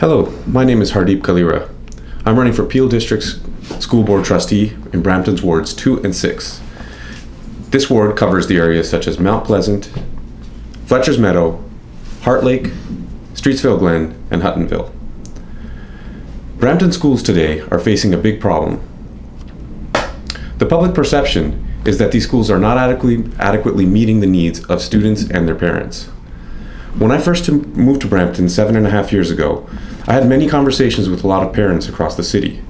Hello, my name is Hardeep Kalirah. I'm running for Peel District's School Board Trustee in Brampton's Wards 2 and 6. This ward covers the areas such as Mount Pleasant, Fletcher's Meadow, Heart Lake, Streetsville Glen, and Huttonville. Brampton schools today are facing a big problem. The public perception is that these schools are not adequately meeting the needs of students and their parents. When I first moved to Brampton 7.5 years ago, I had many conversations with a lot of parents across the city.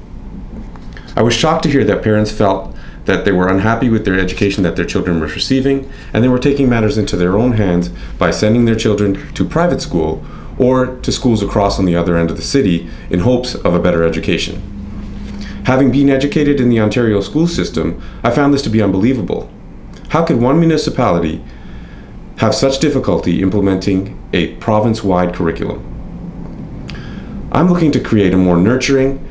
I was shocked to hear that parents felt that they were unhappy with their education that their children were receiving, and they were taking matters into their own hands by sending their children to private school or to schools across on the other end of the city in hopes of a better education. Having been educated in the Ontario school system, I found this to be unbelievable. How could one municipality have such difficulty implementing a province-wide curriculum? I'm looking to create a more nurturing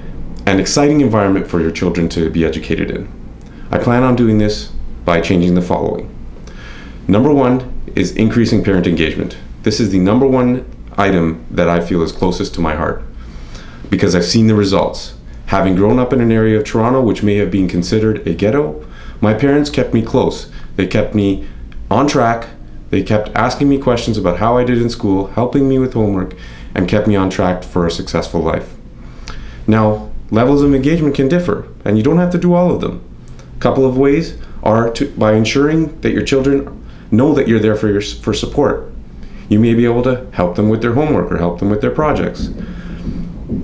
and exciting environment for your children to be educated in. I plan on doing this by changing the following. Number one is increasing parent engagement. This is the number one item that I feel is closest to my heart because I've seen the results. Having grown up in an area of Toronto which may have been considered a ghetto, my parents kept me close. They kept me on track. They kept asking me questions about how I did in school, helping me with homework, and kept me on track for a successful life. Now, levels of engagement can differ, and you don't have to do all of them. A couple of ways are by ensuring that your children know that you're there for support. You may be able to help them with their homework or help them with their projects.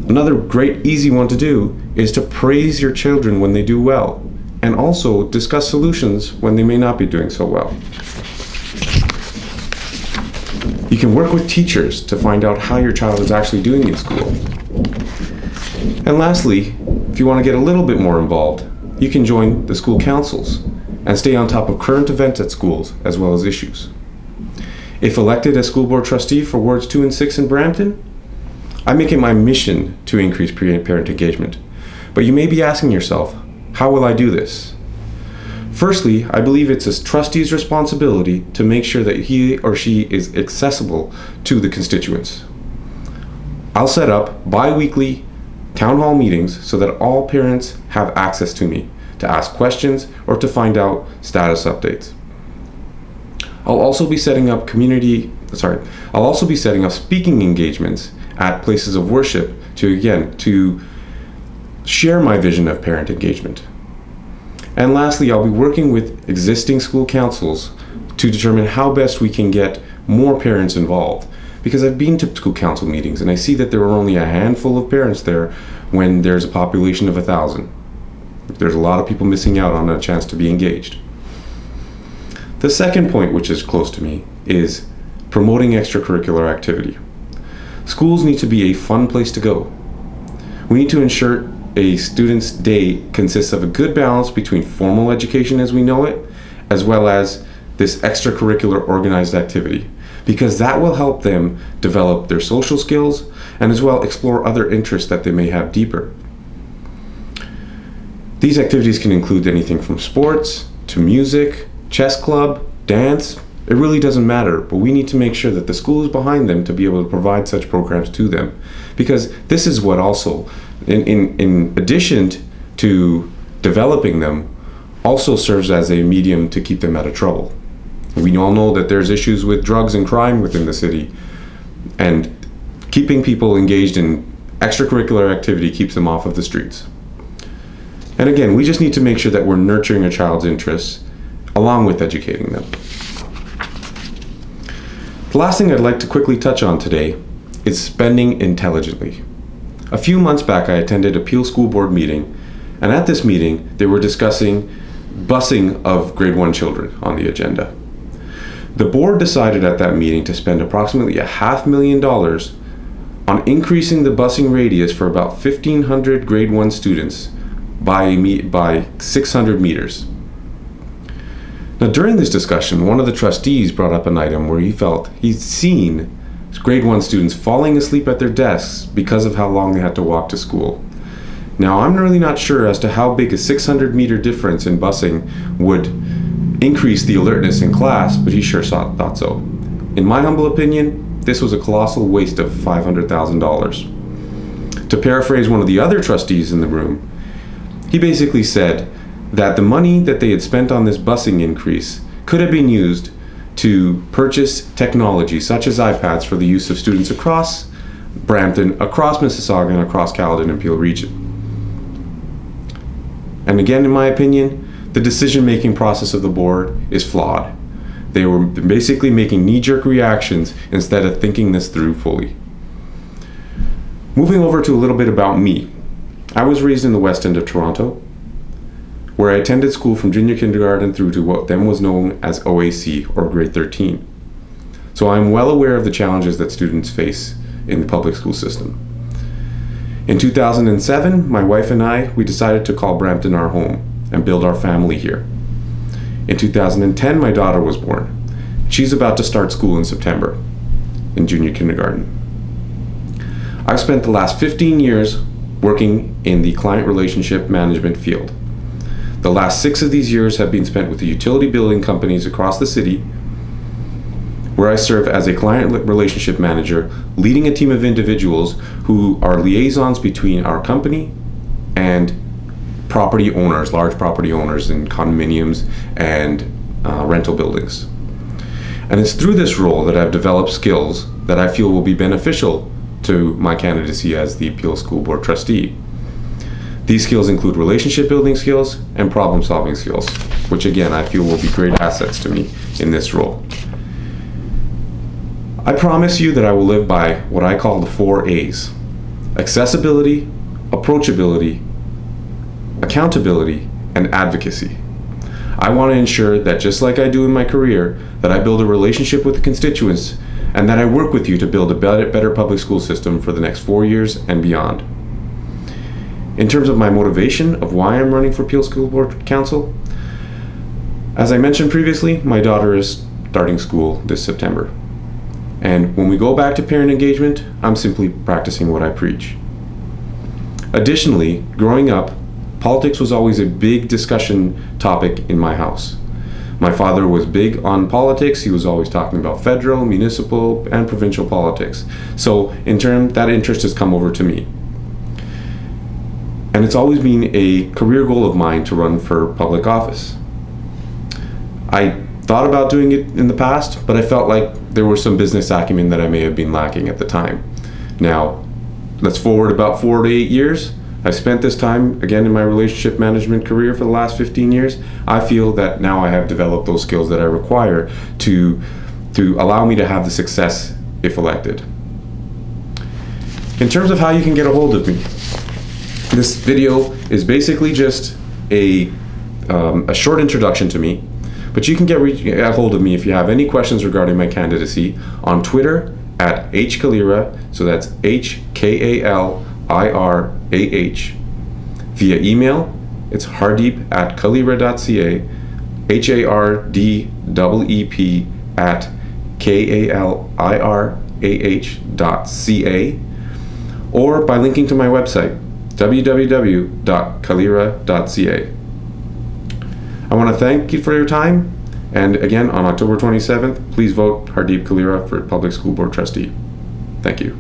Another great, easy one to do is to praise your children when they do well, and also discuss solutions when they may not be doing so well. You can work with teachers to find out how your child is actually doing in school. And lastly, if you want to get a little bit more involved, you can join the school councils and stay on top of current events at schools as well as issues. If elected as school board trustee for wards 2 and 6 in Brampton, I make it my mission to increase parent engagement. But you may be asking yourself, how will I do this? Firstly, I believe it's a trustee's responsibility to make sure that he or she is accessible to the constituents. I'll set up bi-weekly town hall meetings so that all parents have access to me to ask questions or to find out status updates. I'll also be setting up speaking engagements at places of worship to share my vision of parent engagement. And lastly, I'll be working with existing school councils to determine how best we can get more parents involved. Because I've been to school council meetings and I see that there are only a handful of parents there when there's a population of 1,000. There's a lot of people missing out on a chance to be engaged. The second point, which is close to me, is promoting extracurricular activity. Schools need to be a fun place to go. We need to ensure a student's day consists of a good balance between formal education as we know it, as well as this extracurricular organized activity, because that will help them develop their social skills and as well explore other interests that they may have deeper. These activities can include anything from sports to music, chess club, dance. It really doesn't matter, but we need to make sure that the school is behind them to be able to provide such programs to them, because this is what also, in addition to developing them, also serves as a medium to keep them out of trouble. We all know that there's issues with drugs and crime within the city, and keeping people engaged in extracurricular activity keeps them off of the streets. And again, we just need to make sure that we're nurturing a child's interests along with educating them. The last thing I'd like to quickly touch on today is spending intelligently. A few months back, I attended a Peel School Board meeting, and at this meeting, they were discussing busing of grade 1 children on the agenda. The board decided at that meeting to spend approximately $500,000 on increasing the busing radius for about 1,500 grade 1 students by 600 meters. Now, during this discussion, one of the trustees brought up an item where he felt he'd seen grade 1 students falling asleep at their desks because of how long they had to walk to school. Now, I'm really not sure as to how big a 600-meter difference in busing would increase the alertness in class, but he sure thought so. In my humble opinion, this was a colossal waste of $500,000. To paraphrase one of the other trustees in the room, he basically said that the money that they had spent on this busing increase could have been used to purchase technology such as iPads for the use of students across Brampton, across Mississauga, and across Caledon and Peel region. And again, in my opinion, the decision-making process of the board is flawed. They were basically making knee-jerk reactions instead of thinking this through fully. Moving over to a little bit about me. I was raised in the West End of Toronto, where I attended school from junior kindergarten through to what then was known as OAC, or grade 13. So I'm well aware of the challenges that students face in the public school system. In 2007, my wife and I, we decided to call Brampton our home and build our family here. In 2010, my daughter was born. She's about to start school in September, in junior kindergarten. I've spent the last 15 years working in the client relationship management field. The last 6 of these years have been spent with the utility billing companies across the city, where I serve as a client relationship manager, leading a team of individuals who are liaisons between our company and property owners, large property owners in condominiums and rental buildings. And it's through this role that I've developed skills that I feel will be beneficial to my candidacy as the Peel School Board trustee. These skills include relationship building skills and problem solving skills, which again I feel will be great assets to me in this role. I promise you that I will live by what I call the 4 A's: accessibility, approachability, accountability, and advocacy. I want to ensure that just like I do in my career, that I build a relationship with the constituents and that I work with you to build a better public school system for the next 4 years and beyond. In terms of my motivation of why I'm running for Peel School Board Council, as I mentioned previously, my daughter is starting school this September. And when we go back to parent engagement, I'm simply practicing what I preach. Additionally, growing up, politics was always a big discussion topic in my house. My father was big on politics. He was always talking about federal, municipal, and provincial politics. So in turn, that interest has come over to me. And it's always been a career goal of mine to run for public office. I thought about doing it in the past, but I felt like there was some business acumen that I may have been lacking at the time. Now, let's forward about 4 to 8 years. I've spent this time, again, in my relationship management career for the last 15 years. I feel that now I have developed those skills that I require to allow me to have the success if elected. In terms of how you can get a hold of me, this video is basically just a short introduction to me, but you can get a hold of me if you have any questions regarding my candidacy on Twitter at hkalirah, so that's HKALIRAH. Via email, it's hardeep@kalirah.ca, HARDEEP@KALIRAH.ca, or by linking to my website, www.kalirah.ca. I want to thank you for your time, and again, on October 27th, please vote Hardeep Kalirah for Public School Board Trustee. Thank you.